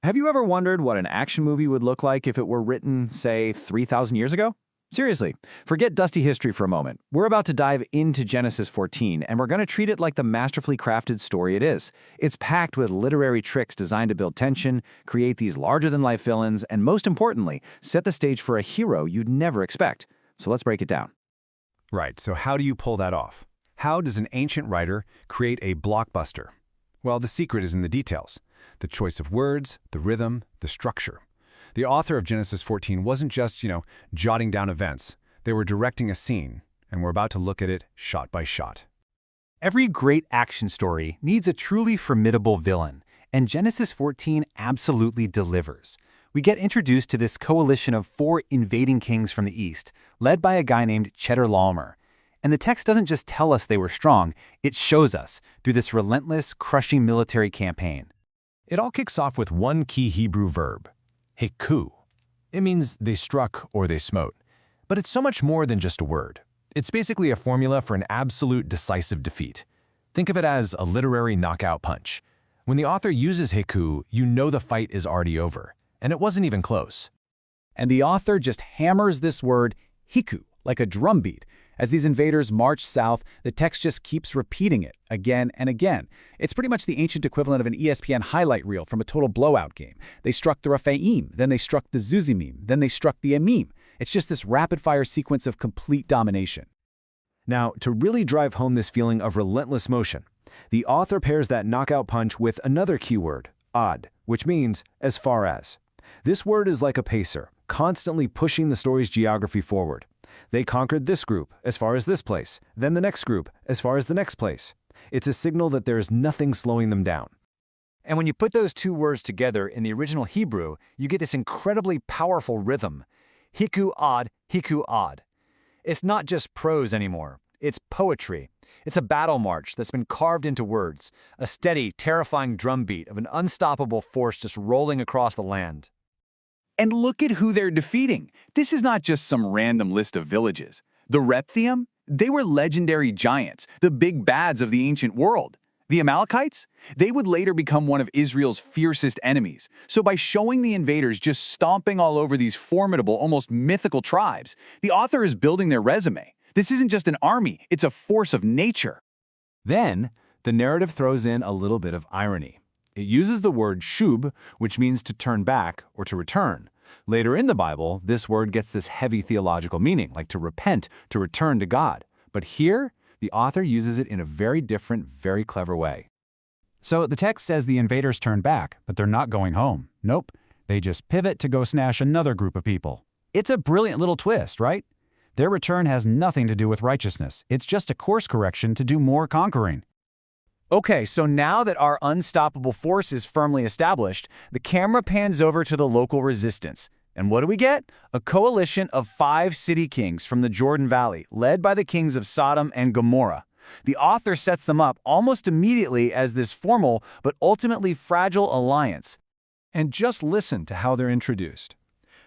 Have you ever wondered what an action movie would look like if it were written, say, 3,000 years ago? Seriously, forget dusty history for a moment. We're about to dive into Genesis 14, and we're going to treat it like the masterfully crafted story it is. It's packed with literary tricks designed to build tension, create these larger-than-life villains, and most importantly, set the stage for a hero you'd never expect. So let's break it down. Right, so how do you pull that off? How does an ancient writer create a blockbuster? Well, the secret is in the details. The choice of words, the rhythm, the structure. The author of Genesis 14 wasn't just, jotting down events. They were directing a scene, and we're about to look at it shot by shot. Every great action story needs a truly formidable villain, and Genesis 14 absolutely delivers. We get introduced to this coalition of 4 invading kings from the east, led by a guy named Chedorlaomer. And the text doesn't just tell us they were strong, it shows us through this relentless, crushing military campaign. It all kicks off with one key Hebrew verb, heku. It means they struck or they smote. But it's so much more than just a word. It's basically a formula for an absolute decisive defeat. Think of it as a literary knockout punch. When the author uses heku, you know the fight is already over. And it wasn't even close. And the author just hammers this word, hiku, like a drum beat. As these invaders march south, the text just keeps repeating it again and again. It's pretty much the ancient equivalent of an ESPN highlight reel from a total blowout game. They struck the Rephaim, then they struck the Zuzimim, then they struck the Emim. It's just this rapid-fire sequence of complete domination. Now, to really drive home this feeling of relentless motion, the author pairs that knockout punch with another keyword, ad, which means as far as. This word is like a pacer, constantly pushing the story's geography forward. They conquered this group as far as this place, then the next group as far as the next place. It's a signal that there is nothing slowing them down. And when you put those two words together in the original Hebrew, you get this incredibly powerful rhythm. Hiku ad, hiku ad. It's not just prose anymore. It's poetry. It's a battle march that's been carved into words, a steady, terrifying drumbeat of an unstoppable force just rolling across the land. And look at who they're defeating. This is not just some random list of villages. The Rephaim, they were legendary giants, the big bads of the ancient world. The Amalekites, they would later become one of Israel's fiercest enemies. So by showing the invaders just stomping all over these formidable, almost mythical tribes, the author is building their resume. This isn't just an army, it's a force of nature. Then, the narrative throws in a little bit of irony. It uses the word shub, which means to turn back or to return. Later in the Bible, this word gets this heavy theological meaning, like to repent, to return to God. But here, the author uses it in a very different, very clever way. So the text says the invaders turn back, but they're not going home. Nope, they just pivot to go snash another group of people. It's a brilliant little twist, right? Their return has nothing to do with righteousness. It's just a course correction to do more conquering. Okay, so now that our unstoppable force is firmly established, the camera pans over to the local resistance. And what do we get? A coalition of 5 city kings from the Jordan Valley, led by the kings of Sodom and Gomorrah. The author sets them up almost immediately as this formal but ultimately fragile alliance. And just listen to how they're introduced.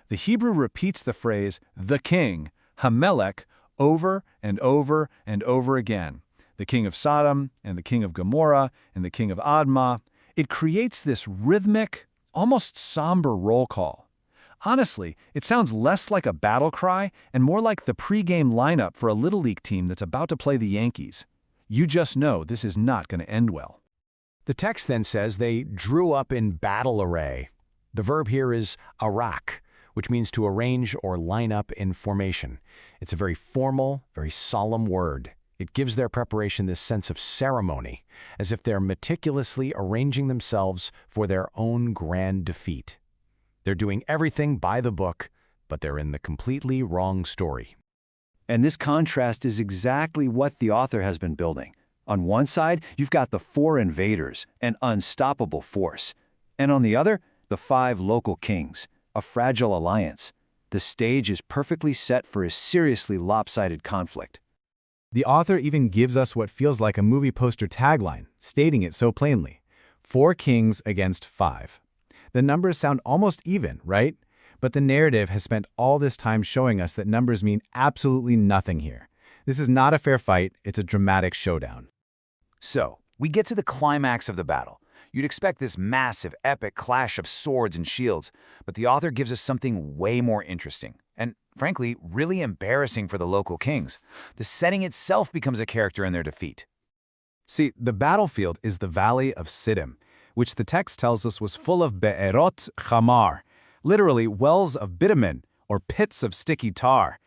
The Hebrew repeats the phrase, the king, Hamelech, over and over and over again. The king of Sodom, and the king of Gomorrah, and the king of Admah. It creates this rhythmic, almost somber roll call. Honestly, it sounds less like a battle cry and more like the pregame lineup for a Little League team that's about to play the Yankees. You just know this is not going to end well. The text then says they drew up in battle array. The verb here is arak, which means to arrange or line up in formation. It's a very formal, very solemn word. It gives their preparation this sense of ceremony, as if they're meticulously arranging themselves for their own grand defeat. They're doing everything by the book, but they're in the completely wrong story. And this contrast is exactly what the author has been building. On one side, you've got the 4 invaders, an unstoppable force. And on the other, the 5 local kings, a fragile alliance. The stage is perfectly set for a seriously lopsided conflict. The author even gives us what feels like a movie poster tagline, stating it so plainly. 4 kings against 5. The numbers sound almost even, right? But the narrative has spent all this time showing us that numbers mean absolutely nothing here. This is not a fair fight, it's a dramatic showdown. So, we get to the climax of the battle. You'd expect this massive, epic clash of swords and shields, but the author gives us something way more interesting, and frankly, really embarrassing for the local kings. The setting itself becomes a character in their defeat. See, the battlefield is the Valley of Siddim, which the text tells us was full of be'erot chamar, literally wells of bitumen, or pits of sticky tar.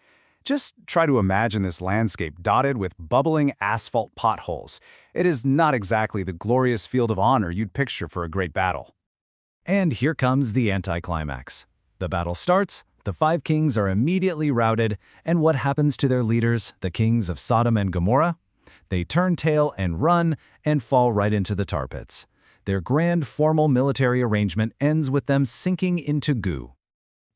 Just try to imagine this landscape dotted with bubbling asphalt potholes. It is not exactly the glorious field of honor you'd picture for a great battle. And here comes the anticlimax. The battle starts, the 5 kings are immediately routed, and what happens to their leaders, the kings of Sodom and Gomorrah? They turn tail and run and fall right into the tar pits. Their grand formal military arrangement ends with them sinking into goo.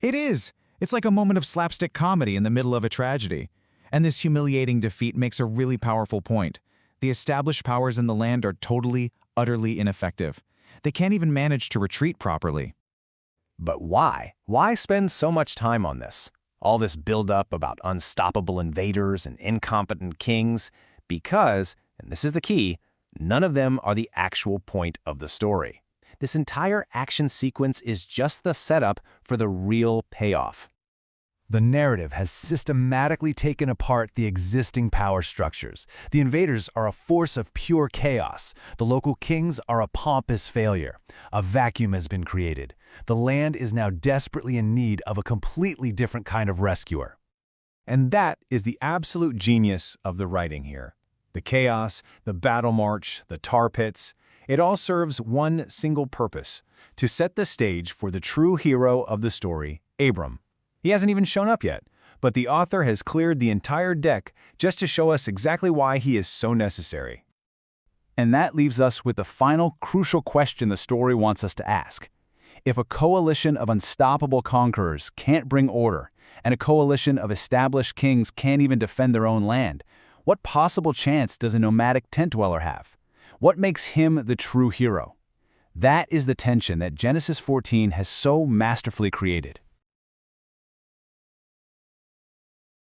It is. It's like a moment of slapstick comedy in the middle of a tragedy. And this humiliating defeat makes a really powerful point. The established powers in the land are totally, utterly ineffective. They can't even manage to retreat properly. But why? Why spend so much time on this? All this build-up about unstoppable invaders and incompetent kings? Because, and this is the key, none of them are the actual point of the story. This entire action sequence is just the setup for the real payoff. The narrative has systematically taken apart the existing power structures. The invaders are a force of pure chaos. The local kings are a pompous failure. A vacuum has been created. The land is now desperately in need of a completely different kind of rescuer. And that is the absolute genius of the writing here. The chaos, the battle march, the tar pits, it all serves one single purpose: to set the stage for the true hero of the story, Abram. He hasn't even shown up yet, but the author has cleared the entire deck just to show us exactly why he is so necessary. And that leaves us with the final crucial question the story wants us to ask. If a coalition of unstoppable conquerors can't bring order, and a coalition of established kings can't even defend their own land, what possible chance does a nomadic tent dweller have? What makes him the true hero? That is the tension that Genesis 14 has so masterfully created.